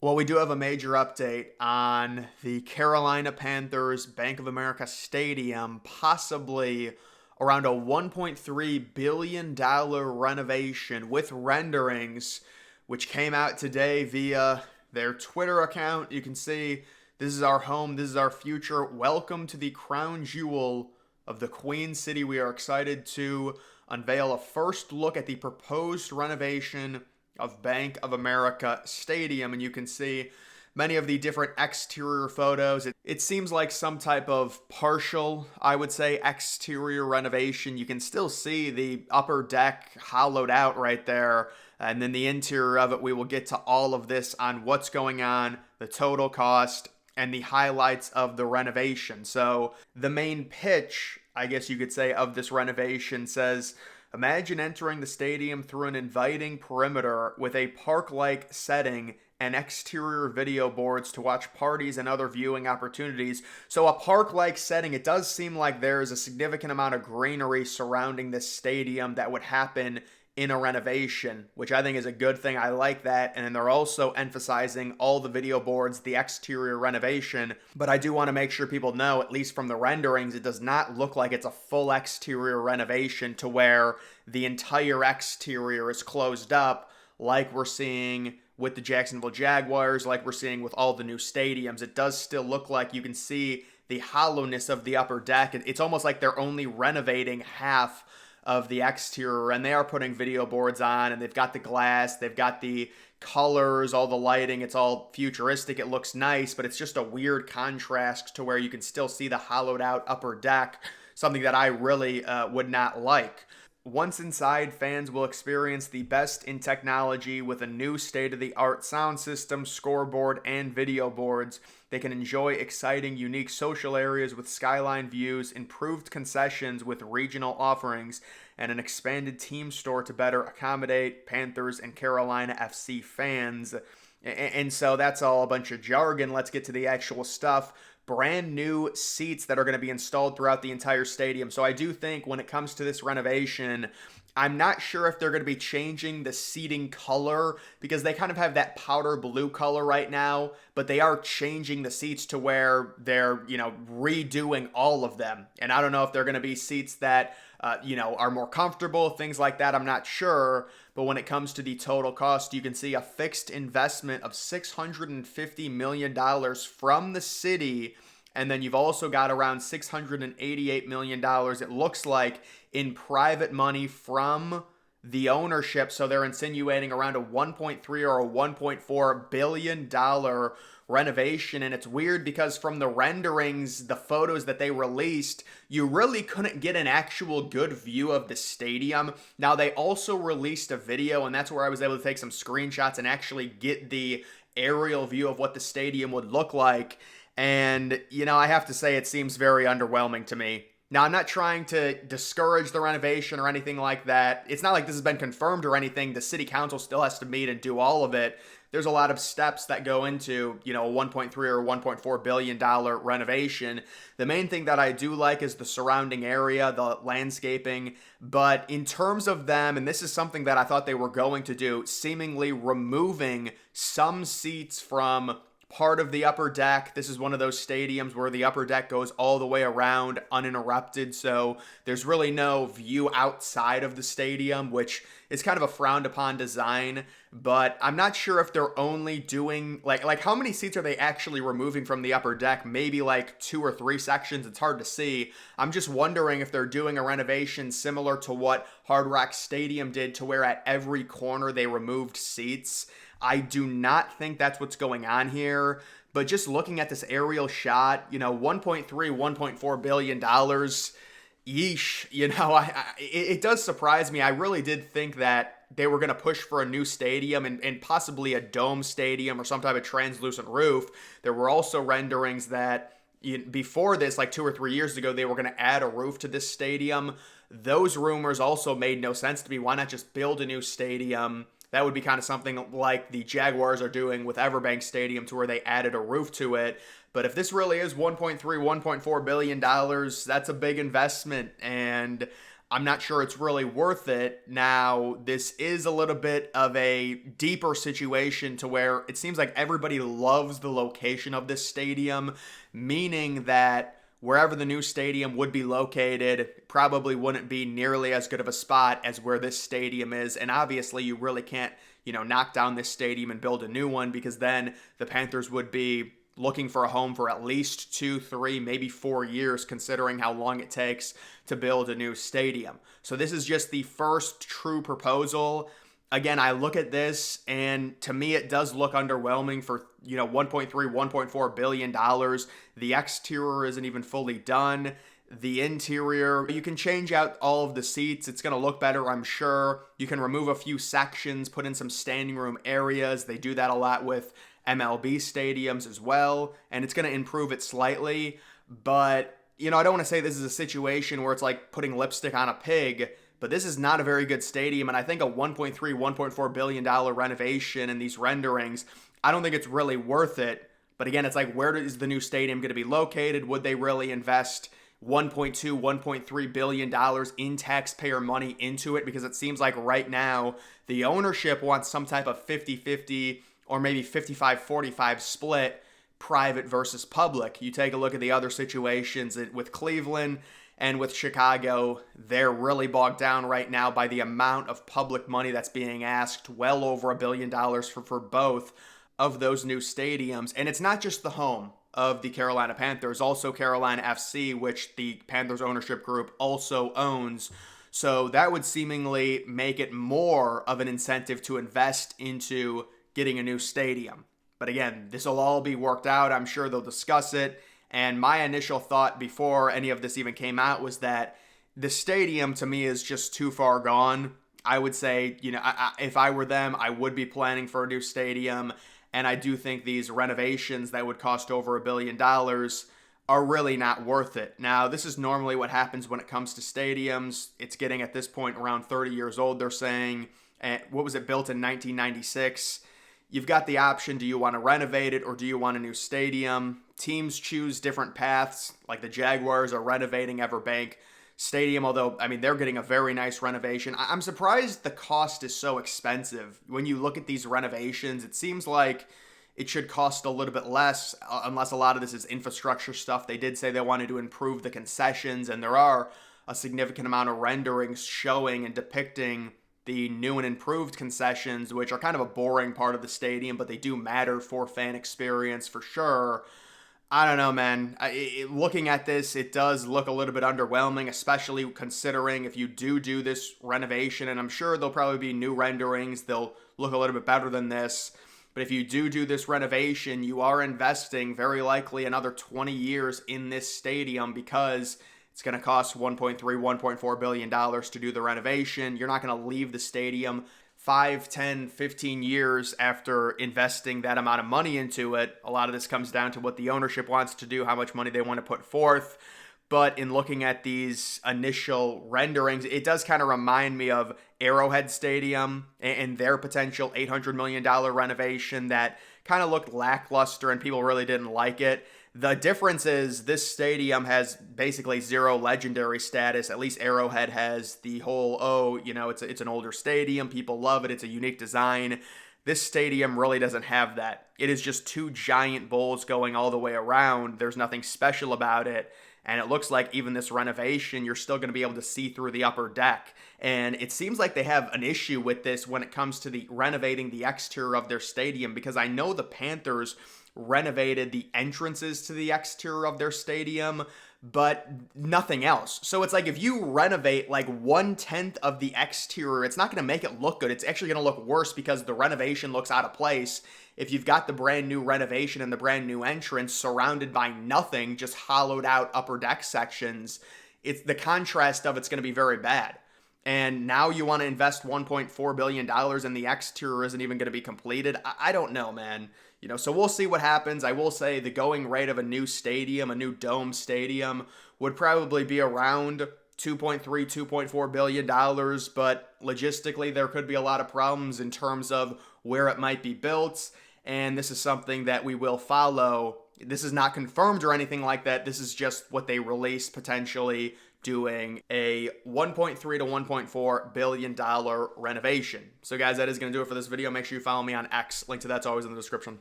Well, we do have a major update on the Carolina Panthers Bank of America Stadium, possibly around a $1.3 billion renovation with renderings, which came out today via their Twitter account. You can see this is our home, this is our future. Welcome to the crown jewel of the Queen City. We are excited to unveil a first look at the proposed renovation of Bank of America Stadium, and you can see many of the different exterior photos. It seems like some type of partial, I would say, exterior renovation. You can still see the upper deck hollowed out right there, and then the interior of it. We will get to all of this on what's going on, the total cost, and the highlights of the renovation. So the main pitch, I guess you could say, of this renovation says, imagine entering the stadium through an inviting perimeter with a park-like setting and exterior video boards to watch parties and other viewing opportunities. So a park-like setting, it does seem like there is a significant amount of greenery surrounding this stadium that would happen in a renovation, which I think is a good thing. I like that. And then they're also emphasizing all the video boards, the exterior renovation. But I do want to make sure people know, at least from the renderings, it does not look like it's a full exterior renovation to where the entire exterior is closed up like we're seeing with the Jacksonville Jaguars, like we're seeing with all the new stadiums. It does still look like you can see the hollowness of the upper deck. It's almost like they're only renovating half of the exterior, and they are putting video boards on, and they've got the glass, they've got the colors, all the lighting. It's all futuristic. It looks nice, but it's just a weird contrast to where you can still see the hollowed out upper deck, something that I really would not like. Once inside, fans will experience the best in technology with a new state-of-the-art sound system, scoreboard, and video boards. They can enjoy exciting, unique social areas with skyline views, improved concessions with regional offerings, and an expanded team store to better accommodate Panthers and Carolina FC fans. And so that's all a bunch of jargon. Let's get to the actual stuff. Brand new seats that are going to be installed throughout the entire stadium. So I do think when it comes to this renovation, I'm not sure if they're going to be changing the seating color because they kind of have that powder blue color right now, but they are changing the seats to where they're, redoing all of them. And I don't know if they're going to be seats that, are more comfortable, things like that. I'm not sure. But when it comes to the total cost, you can see a fixed investment of $650 million from the city. And then you've also got around $688 million, it looks like, in private money from the ownership. So they're insinuating around a $1.3 or a $1.4 billion renovation. And it's weird because from the renderings, the photos that they released, you really couldn't get an actual good view of the stadium. Now, they also released a video, and that's where I was able to take some screenshots and actually get the aerial view of what the stadium would look like. And, I have to say it seems very underwhelming to me. Now, I'm not trying to discourage the renovation or anything like that. It's not like this has been confirmed or anything. The city council still has to meet and do all of it. There's a lot of steps that go into, a $1.3 or $1.4 billion renovation. The main thing that I do like is the surrounding area, the landscaping. But in terms of them, and this is something that I thought they were going to do, seemingly removing some seats from part of the upper deck. This is one of those stadiums where the upper deck goes all the way around uninterrupted. So there's really no view outside of the stadium, which is kind of a frowned upon design. But I'm not sure if they're only doing like how many seats are they actually removing from the upper deck? Maybe like 2 or 3 sections. It's hard to see. I'm just wondering if they're doing a renovation similar to what Hard Rock Stadium did, to where at every corner they removed seats. I do not think that's what's going on here, but just looking at this aerial shot, $1.3, $1.4 billion, yeesh, it does surprise me. I really did think that they were going to push for a new stadium and possibly a dome stadium or some type of translucent roof. There were also renderings that before this, like 2 or 3 years ago, they were going to add a roof to this stadium. Those rumors also made no sense to me. Why not just build a new stadium? That would be kind of something like the Jaguars are doing with Everbank Stadium, to where they added a roof to it. But if this really is $1.3, $1.4 billion, that's a big investment. And I'm not sure it's really worth it. Now, this is a little bit of a deeper situation to where it seems like everybody loves the location of this stadium, meaning that wherever the new stadium would be located probably wouldn't be nearly as good of a spot as where this stadium is. And obviously, you really can't, knock down this stadium and build a new one, because then the Panthers would be looking for a home for at least 2, 3, maybe 4 years, considering how long it takes to build a new stadium. So this is just the first true proposal. Again, I look at this and to me it does look underwhelming for, 1.3, 1.4 billion dollars. The exterior isn't even fully done. The interior, you can change out all of the seats. It's going to look better, I'm sure. You can remove a few sections, put in some standing room areas. They do that a lot with MLB stadiums as well, and it's going to improve it slightly. But, I don't want to say this is a situation where it's like putting lipstick on a pig, but this is not a very good stadium, and I think a 1.3, 1.4 billion dollar renovation in these renderings, I don't think it's really worth it. But again, it's like, where is the new stadium going to be located? Would they really invest 1.2, 1.3 billion dollars in taxpayer money into it? Because it seems like right now the ownership wants some type of 50-50 or maybe 55-45 split, private versus public. You take a look at the other situations with Cleveland and with Chicago, they're really bogged down right now by the amount of public money that's being asked, well over $1 billion for both of those new stadiums. And it's not just the home of the Carolina Panthers, also Carolina FC, which the Panthers ownership group also owns. So that would seemingly make it more of an incentive to invest into getting a new stadium. But again, this will all be worked out. I'm sure they'll discuss it. And my initial thought before any of this even came out was that the stadium to me is just too far gone. I would say, if I were them, I would be planning for a new stadium. And I do think these renovations that would cost over $1 billion are really not worth it. Now, this is normally what happens when it comes to stadiums. It's getting at this point around 30 years old, they're saying. What was it, built in 1996? You've got the option, do you want to renovate it or do you want a new stadium? Teams choose different paths, like the Jaguars are renovating Everbank Stadium, although, they're getting a very nice renovation. I'm surprised the cost is so expensive. When you look at these renovations, it seems like it should cost a little bit less, unless a lot of this is infrastructure stuff. They did say they wanted to improve the concessions, and there are a significant amount of renderings showing and depicting the new and improved concessions, which are kind of a boring part of the stadium, but they do matter for fan experience for sure. I don't know, man. Looking at this, it does look a little bit underwhelming, especially considering if you do this renovation, and I'm sure there'll probably be new renderings. They'll look a little bit better than this. But if you do this renovation, you are investing very likely another 20 years in this stadium, because it's going to cost $1.3, $1.4 billion to do the renovation. You're not going to leave the stadium 5, 10, 15 years after investing that amount of money into it. A lot of this comes down to what the ownership wants to do, how much money they want to put forth. But in looking at these initial renderings, it does kind of remind me of Arrowhead Stadium and their potential $800 million renovation that kind of looked lackluster and people really didn't like it. The difference is this stadium has basically zero legendary status. At least Arrowhead has the whole, it's an older stadium. People love it. It's a unique design. This stadium really doesn't have that. It is just two giant bowls going all the way around. There's nothing special about it. And it looks like even this renovation, you're still going to be able to see through the upper deck. And it seems like they have an issue with this when it comes to the renovating the exterior of their stadium, because I know the Panthers renovated the entrances to the exterior of their stadium, but nothing else. So it's like if you renovate like 1/10 of the exterior, it's not going to make it look good. It's actually going to look worse because the renovation looks out of place. If you've got the brand new renovation and the brand new entrance surrounded by nothing, just hollowed out upper deck sections, it's the contrast of it's going to be very bad. And now you want to invest $1.4 billion and the exterior isn't even going to be completed. I don't know, man. So we'll see what happens. I will say the going rate of a new stadium, a new dome stadium, would probably be around $2.3, $2.4 billion, but logistically there could be a lot of problems in terms of where it might be built, and this is something that we will follow. This is not confirmed or anything like that. This is just what they released potentially doing a $1.3 to $1.4 billion renovation. So guys, that is going to do it for this video. Make sure you follow me on X. Link to that's always in the description.